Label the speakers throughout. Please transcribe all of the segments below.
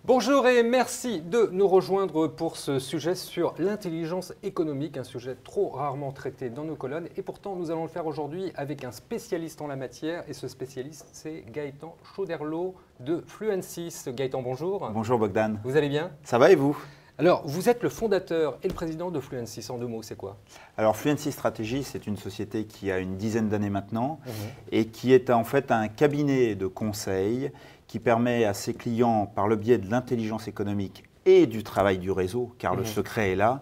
Speaker 1: Bonjour et merci de nous rejoindre pour ce sujet sur l'intelligence économique, un sujet trop rarement traité dans nos colonnes. Et pourtant, nous allons le faire aujourd'hui avec un spécialiste en la matière. Et ce spécialiste, c'est Gaëtan Chauderlot de Fluensys. Gaëtan, bonjour.
Speaker 2: Bonjour Bogdan.
Speaker 1: Vous allez bien?
Speaker 2: Ça va et vous?
Speaker 1: Alors, vous êtes le fondateur et le président de Fluensys. En deux mots, c'est quoi?
Speaker 2: Alors, Fluensys Stratégie, c'est une société qui a une dizaine d'années maintenant et qui est en fait un cabinet de conseil qui permet à ses clients, par le biais de l'intelligence économique et du travail du réseau, car le secret est là,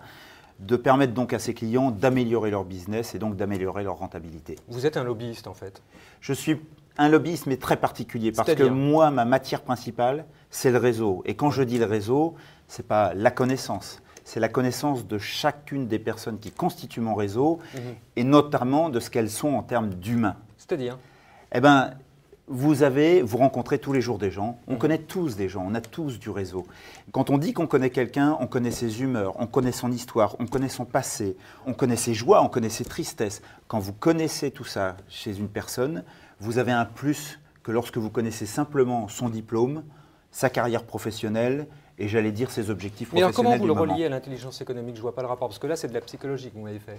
Speaker 2: de permettre donc à ses clients d'améliorer leur business et donc d'améliorer leur rentabilité.
Speaker 1: Vous êtes un lobbyiste en fait?
Speaker 2: Je suis un lobbyiste, mais très particulier, parce que moi, ma matière principale, c'est le réseau. Et quand je dis le réseau, ce n'est pas la connaissance, c'est la connaissance de chacune des personnes qui constituent mon réseau, et notamment de ce qu'elles sont en termes d'humains.
Speaker 1: C'est-à-dire?
Speaker 2: Eh bien, vous rencontrez tous les jours des gens, on connaît tous des gens, on a tous du réseau. Quand on dit qu'on connaît quelqu'un, on connaît ses humeurs, on connaît son histoire, on connaît son passé, on connaît ses joies, on connaît ses tristesses. Quand vous connaissez tout ça chez une personne, vous avez un plus que lorsque vous connaissez simplement son diplôme, sa carrière professionnelle et j'allais dire ses objectifs professionnels.
Speaker 1: Mais alors comment vous le reliez à l'intelligence économique? Je ne vois pas le rapport, parce que là c'est de la psychologie que vous m'avez fait.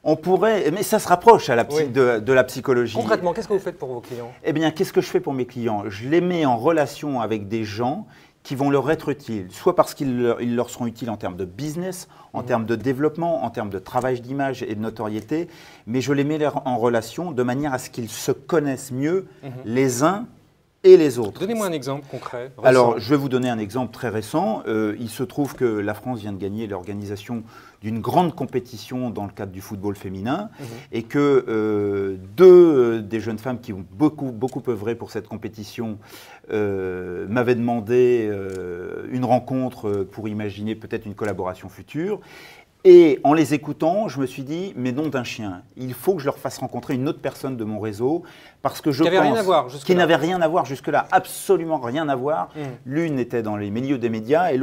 Speaker 2: On pourrait, mais ça se rapproche à de la psychologie.
Speaker 1: Concrètement, qu'est-ce que vous faites pour vos clients?
Speaker 2: Eh bien, qu'est-ce que je fais pour mes clients? Je les mets en relation avec des gens qui vont leur être utiles, soit parce qu'ils leur seront utiles en termes de business, en termes de développement, en termes de travail d'image et de notoriété, mais je les mets en relation de manière à ce qu'ils se connaissent mieux les uns et les autres.
Speaker 1: Donnez-moi un exemple concret. Récent.
Speaker 2: Alors, je vais vous donner un exemple très récent. Il se trouve que la France vient de gagner l'organisation d'une grande compétition dans le cadre du football féminin et que deux des jeunes femmes qui ont beaucoup œuvré pour cette compétition m'avaient demandé une rencontre pour imaginer peut-être une collaboration future. Et en les écoutant, je me suis dit, mais nom d'un chien, il faut que je leur fasse rencontrer une autre personne de mon réseau, parce que je pense qu'ils n'avaient rien à voir jusque-là, absolument rien à voir. L'une était dans les milieux des médias et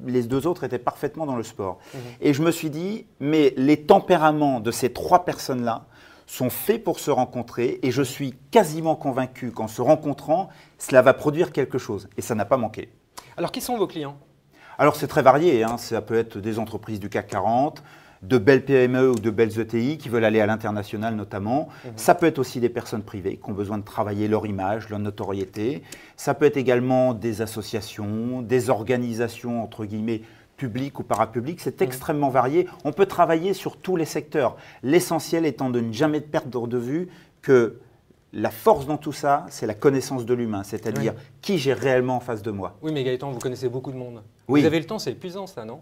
Speaker 2: les deux autres étaient parfaitement dans le sport. Et je me suis dit, mais les tempéraments de ces trois personnes-là sont faits pour se rencontrer et je suis quasiment convaincu qu'en se rencontrant, cela va produire quelque chose. Et ça n'a pas manqué.
Speaker 1: Alors, qui sont vos clients ?
Speaker 2: Alors c'est très varié, hein. Ça peut être des entreprises du CAC 40, de belles PME ou de belles ETI qui veulent aller à l'international notamment. Ça peut être aussi des personnes privées qui ont besoin de travailler leur image, leur notoriété. Ça peut être également des associations, des organisations entre guillemets publiques ou parapubliques. C'est extrêmement varié. On peut travailler sur tous les secteurs. L'essentiel étant de ne jamais perdre de vue que la force dans tout ça, c'est la connaissance de l'humain, c'est-à-dire qui j'ai réellement en face de moi.
Speaker 1: Oui, mais Gaëtan, vous connaissez beaucoup de monde.
Speaker 2: Oui.
Speaker 1: Vous avez le temps, c'est épuisant ça, non?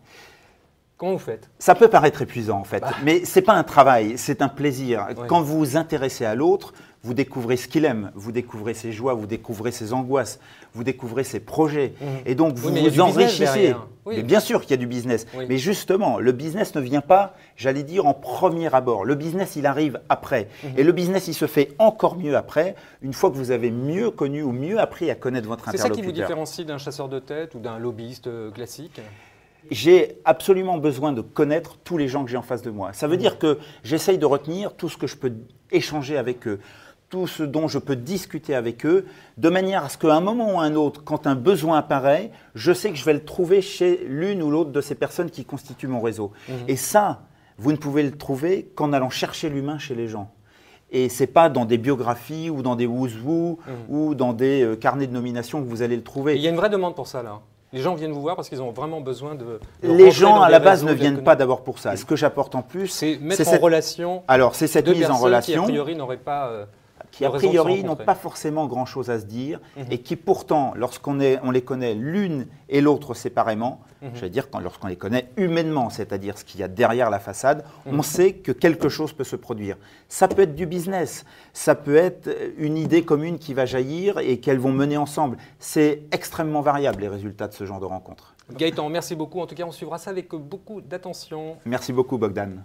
Speaker 1: Comment vous faites?
Speaker 2: Ça peut paraître épuisant en fait, mais ce n'est pas un travail, c'est un plaisir. Quand vous vous intéressez à l'autre, vous découvrez ce qu'il aime, vous découvrez ses joies, vous découvrez ses angoisses, vous découvrez ses projets. Et donc vous vous enrichissez. Mais bien sûr qu'il y a du business. Mais justement, le business ne vient pas, j'allais dire, en premier abord. Le business, il arrive après. Et le business, il se fait encore mieux après, une fois que vous avez mieux connu ou mieux appris à connaître votre interlocuteur.
Speaker 1: C'est ça qui vous différencie d'un chasseur de tête ou d'un lobbyiste classique?
Speaker 2: J'ai absolument besoin de connaître tous les gens que j'ai en face de moi. Ça veut dire que j'essaye de retenir tout ce que je peux échanger avec eux, tout ce dont je peux discuter avec eux, de manière à ce qu'à un moment ou à un autre, quand un besoin apparaît, je sais que je vais le trouver chez l'une ou l'autre de ces personnes qui constituent mon réseau. Et ça, vous ne pouvez le trouver qu'en allant chercher l'humain chez les gens. Et ce n'est pas dans des biographies ou dans des who's-who ou dans des carnets de nomination que vous allez le trouver.
Speaker 1: Il y a une vraie demande pour ça, là. Les gens viennent vous voir parce qu'ils ont vraiment besoin de
Speaker 2: les gens, à la base, ne viennent pas d'abord pour ça. Ce que j'apporte en plus,
Speaker 1: c'est mettre en relation.
Speaker 2: Alors, c'est cette mise en relation
Speaker 1: qui, a priori, n'aurait pas.
Speaker 2: Qui, a priori, n'ont pas forcément grand-chose à se dire et qui, pourtant, lorsqu'on les connaît l'une et l'autre séparément, je veux dire, lorsqu'on les connaît humainement, c'est-à-dire ce qu'il y a derrière la façade, on sait que quelque chose peut se produire. Ça peut être du business, ça peut être une idée commune qui va jaillir et qu'elles vont mener ensemble. C'est extrêmement variable, les résultats de ce genre de rencontres.
Speaker 1: Gaëtan, merci beaucoup. En tout cas, on suivra ça avec beaucoup d'attention.
Speaker 2: Merci beaucoup, Bogdan.